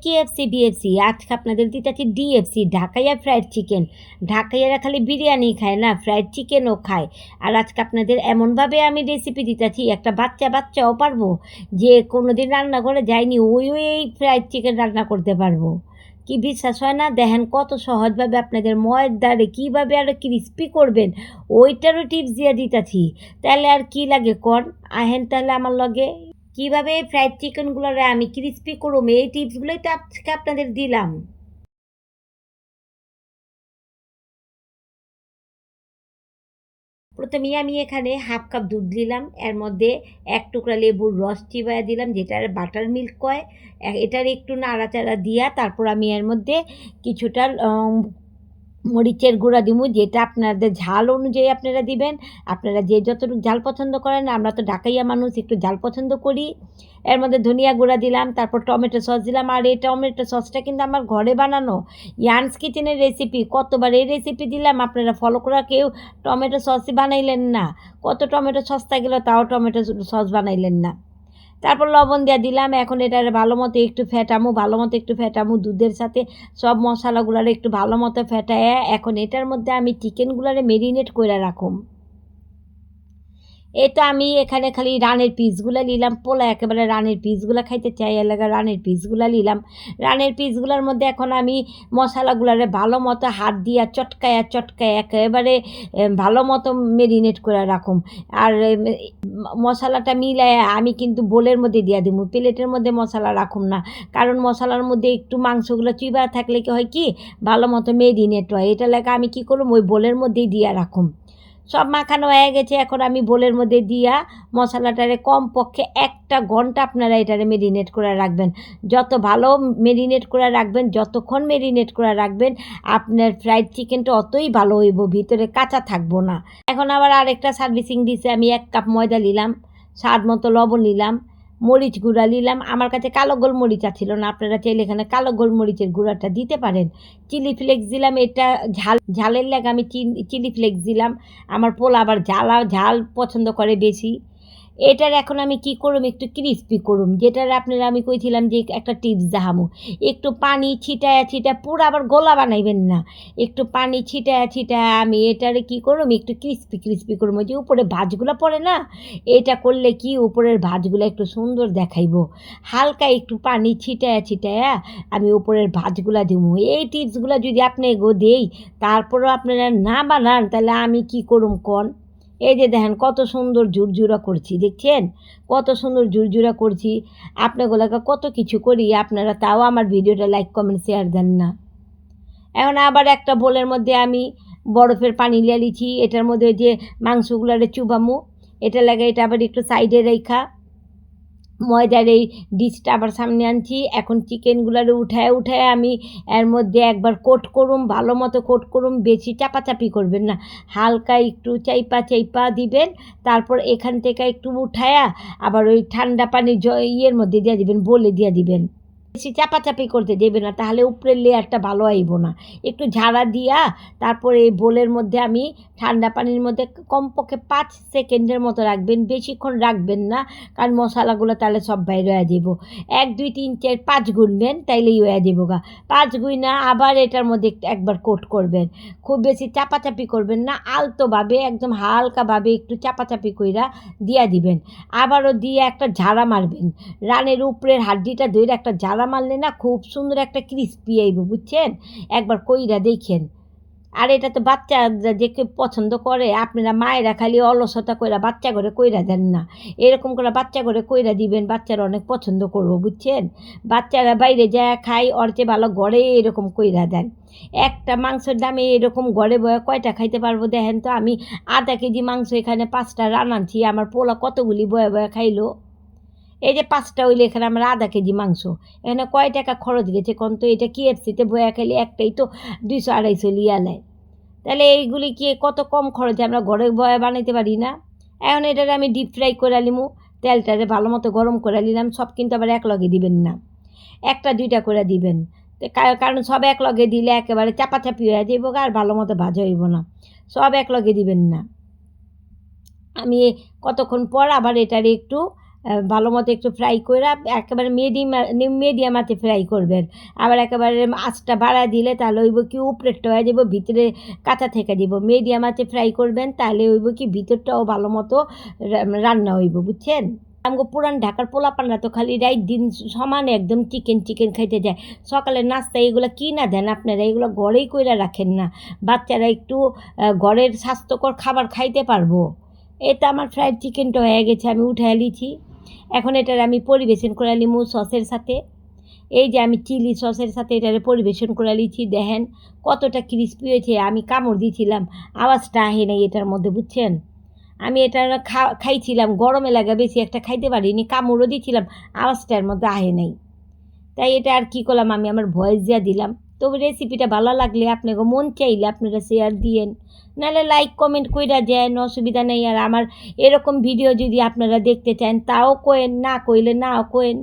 KFC BFC আজকে আপনাদের দিতেছি ডিএফসি ঢাকাইয়া ফ্রাইড চিকেন। ঢাকাইয়ারা খালি বিরিয়ানি খায় না, ফ্রাইড চিকেনও খায়। আর আজকে আপনাদের এমনভাবে আমি রেসিপি দিতেছি, একটা বাচ্চাও পারবো যে কোনো দিন রান্না করে যায়নি ওই এই ফ্রাইড চিকেন রান্না করতে পারবো। কি বিশ্বাস হয় না? দেখেন কত সহজভাবে আপনাদের ময়দারে কীভাবে আরও ক্রিস্পি করবেন ওইটারও টিপস দিয়ে দিতেছি। তাহলে আর কি লাগে কর, আহেন তাহলে আমার লগে। কীভাবে ফ্রাইড চিকেনগুলোরে আমি ক্রিস্পি করব এই টিপসগুলোই তো আজকে আপনাদের দিলাম। প্রথমেই আমি এখানে হাফ কাপ দুধ দিলাম, এর মধ্যে এক টুকরা লেবুর রস চিবাইয়া দিলাম, যেটার বাটার মিল্ক কয়। এটার একটু নাড়াচাড়া দিয়া তারপর আমি এর মধ্যে কিছুটা মরিচের গুঁড়া দিমু, যেটা আপনাদের ঝাল অনুযায়ী আপনারা দিবেন। আপনারা যে যতটুকু ঝাল পছন্দ করেন, আমরা তো ঢাকাইয়া মানুষ একটু ঝাল পছন্দ করি। এর মধ্যে ধনিয়া গুঁড়া দিলাম, তারপর টমেটো সস দিলাম। আর এই টমেটো সসটা কিন্তু আমার ঘরে বানানো, ইয়ান্স কিচেনের রেসিপি। কতবার এই রেসিপি দিলাম, আপনারা ফলো করা কেউ টমেটো সসই বানাইলেন না। কত টমেটো সস্তা গেল তাও টমেটো সস বানাইলেন না। তারপর লবণ দিয়ে দিলাম। এখন এটা ভালো মতো একটু ফেটামো দুধের সাথে সব মশলাগুলারে একটু ভালো মতো ফেটায়। এখন এটার মধ্যে আমি চিকেনগুলারে মেরিনেট করে রাখুম। এটা আমি এখানে খালি রানের পিসগুলো নিলাম, পোলা একেবারে রানের পিসগুলো খাইতে চাই এলাকা রানের পিসগুলো নিলাম। রানের পিসগুলোর মধ্যে এখন আমি মশলাগুলারে ভালো মতো হাত দিয়া চটকায়া একেবারে ভালো মতো মেরিনেট করে রাখুম। আর মশলাটা মিলায় আমি কিন্তু বোলের মধ্যে দিয়া দিব, প্লেটের মধ্যে মশলা রাখুম না। কারণ মশলার মধ্যে একটু মাংসগুলো চিবা থাকলে কি হয়, কি ভালো মতো মেরিনেট হয়। এটা লেগে আমি কি করুম, ওই বোলের মধ্যেই দিয়া রাখুম। সব মাখানো হয়ে গেছে, এখন আমি বোলের মধ্যে দিয়া মশলাটারে কমপক্ষে 1 ঘন্টা আপনারা এটারে মেরিনেট করে রাখবেন। যত ভালো মেরিনেট করে রাখবেন, যতক্ষণ মেরিনেট করে রাখবেন, আপনার ফ্রাইড চিকেনটা অতই ভালো হইব, ভিতরে কাঁচা থাকবো না। এখন আবার আরেকটা সার্ভিসিং দিছে, আমি 1 কাপ ময়দা নিলাম, স্বাদ মতো লবণ নিলাম, মরিচ গুঁড়া নিলাম। আমার কাছে কালো গোলমরিচ ছিল না, আপনারা চাইলে এখানে কালো গোলমরিচের গুঁড়াটা দিতে পারেন। চিলি ফ্লেক্স দিলাম, এটা ঝালের লাগে আমি চিলি ফ্লেক্স দিলাম। আমার পোলা আবার ঝাল পছন্দ করে বেশি। এটার এখন আমি কি করুম, একটু ক্রিস্পি করুম, যেটার আপনারা আমি কইছিলাম যে একটা টিপস দেখামু। একটু পানি ছিটায়া পুরো আবার গোলা বানাইবেন না, একটু পানি ছিটায়া আমি এটারে কি করুম, একটু ক্রিস্পি করুম। ওই যে উপরে ভাঁজগুলো পড়ে না, এটা করলে কি উপরের ভাঁজগুলো একটু সুন্দর দেখাইব। হালকা একটু পানি ছিটায়া আমি উপরের ভাঁজগুলা দিব। এই টিপসগুলো যদি আপনি দেই, তারপরেও আপনারা না বানান, তাহলে আমি কি করুম কন। এই যে দেখেন কত সুন্দর ঝুরঝুরা করছি, দেখছেন কত সুন্দর ঝুরঝুরা করছি। আপনাগুলোকে কত কিছু করি, আপনারা তাও আমার ভিডিওটা লাইক কমেন্ট শেয়ার দেন না। এখন আবার একটা বোলের মধ্যে আমি বরফের পানি লিয়ে লিছি, এটার মধ্যে যে মাংসগুলারে চুবামু, এটা লাগে এটা আবার একটু সাইডে রেখা ময়দার এই ডিশটা আবার সামনে আনছি। এখন চিকেনগুলোরে উঠায় আমি এর মধ্যে একবার কোট করুম, ভালো মতো কোট করুম, বেশি চাপাচাপি করবেন না, হালকা একটু চাইপা দিবেন। তারপর এখান থেকে একটু উঠায়া আবার ওই ঠান্ডা পানি ইয়ের মধ্যে দিয়ে দিবেন, বলে দিয়ে দিবেন। বেশি চাপাচাপি করতে দেবে না, তাহলে উপরের লেয়ারটা ভালো আইব না। একটু ঝাড়া দিয়া তারপরে এই বোলের মধ্যে আমি ঠান্ডা পানির মধ্যে কমপক্ষে 5 সেকেন্ডের মতো রাখবেন, বেশিক্ষণ রাখবেন না, কারণ মশলাগুলো তাহলে সব বাইরে হয়ে যাব। 1 2 3 4 5 গুনবেন, তাইলেই হয়ে যাবো গা। 5 গুইনা আবার এটার মধ্যে একবার কোট করবেন। খুব বেশি চাপাচাপি করবেন না, আলতোভাবে একদম হালকাভাবে একটু চাপাচাপি কইরা দিয়া দিবেন। আবারও দিয়ে একটা ঝাড়া মারবেন, রানের উপরের হাড্ডিটা ধরে একটা ঝাড়া মারলে না খুব সুন্দর একটা ক্রিস্পি আইব, বুঝছেন? একবার কইরা দেখেন। আর এটা তো বাচ্চা যে কেউ পছন্দ করে, আপনারা মায়েরা খালি অলসতা কইরা বাচ্চা ঘরে কইরা দেন না, এরকম করে বাচ্চা ঘরে কইরা দিবেন, বাচ্চারা অনেক পছন্দ করবো, বুঝছেন? বাচ্চারা বাইরে যায় খায়, ওর চেয়ে ভালো ঘরে এরকম কইরা দেন। একটা মাংসের দামে এরকম ঘরে বয়ে কয়টা খাইতে পারবো দেখেন তো। আমি আধা কেজি মাংস এখানে 5টা রান্নাছি, আমার পোলা কতগুলি বয়ে খাইলো। এই যে 5টা হইলে এখানে আমার আধা কেজি মাংস, এখানে কয় টাকা খরচ গেছে কোন তো? এটা কেএফসিতে বয়া খাইলে একটাই তো 200 250 লিয়া নেয়, তাহলে এইগুলি কি কত কম খরচে আমরা ঘরে বয়া বানাইতে পারি না? এখন এটারে আমি ডিপ ফ্রাই করে নিমু, তেলটারে ভালো মতো গরম করে নিলাম। সব কিন্তু আবার এক লগে দিবেন না, 1টা 2টা করে দিবেন, কারণ সব এক লগে দিলে একেবারে চাপাচাপি হয়ে যাইব আর ভালো মতো ভাজা হইব না। সব এক লগে দিবেন না। আমি কতক্ষণ পর আবার এটারে একটু ভালো মতো একটু ফ্রাই কইরা একেবারে মিডিয়াম আঁচে ফ্রাই করবেন। আবার একেবারে আঁচটা বাড়ায় দিলে তাহলে হইব কি উপরেরটা হয়ে যাইব, ভিতরে কাঁচা থেকে দিব। মিডিয়াম আঁচে ফ্রাই করবেন, তাহলে হইব কি ভিতরটাও ভালো মতো রান্না হইব, বুঝছেন? আমগো পুরান ঢাকার পোলাপানরা তো খালি রাইত দিন সমানে একদম চিকেন খাইতে যায়। সকালের নাস্তা এগুলা কিনা দেন আপনারা, এগুলো ঘরেই কইরা রাখেন না। বাচ্চারা একটু ঘরের স্বাস্থ্যকর খাবার খাইতে পারবো। এই তো আমার ফ্রাইড চিকেনটা হয়ে গেছে, আমি উঠায় লিছি। এখন এটার আমি পরিবেশন করে নিমু সসের সাথে। এই যে আমি চিলি সসের সাথে এটারে পরিবেশন করে লিছি, দেখেন কতটা ক্রিস্পি হয়েছে। আমি কামড় দিয়েছিলাম, আওয়াজটা আহে নাই এটার মধ্যে, বুঝছেন? আমি এটা খাইছিলাম, গরমে লাগা বেশি একটা খাইতে পারিনি, কামড়ও দিয়েছিলাম, আওয়াজটার মধ্যে আহে নাই। তাই এটা আর কি করলাম, আমি আমার ভয়েস দিয়া দিলাম। তবে রেসিপিটা ভালো লাগলে আপনাকে মন চাইলে আপনারা শেয়ার দিয়েন, নাহলে লাইক কমেন্ট কইরা যান, অসুবিধা নেই। আর আমার এরকম ভিডিও যদি আপনারা দেখতে চান তাও কোয়েন, না কইলে নাও কোয়েন।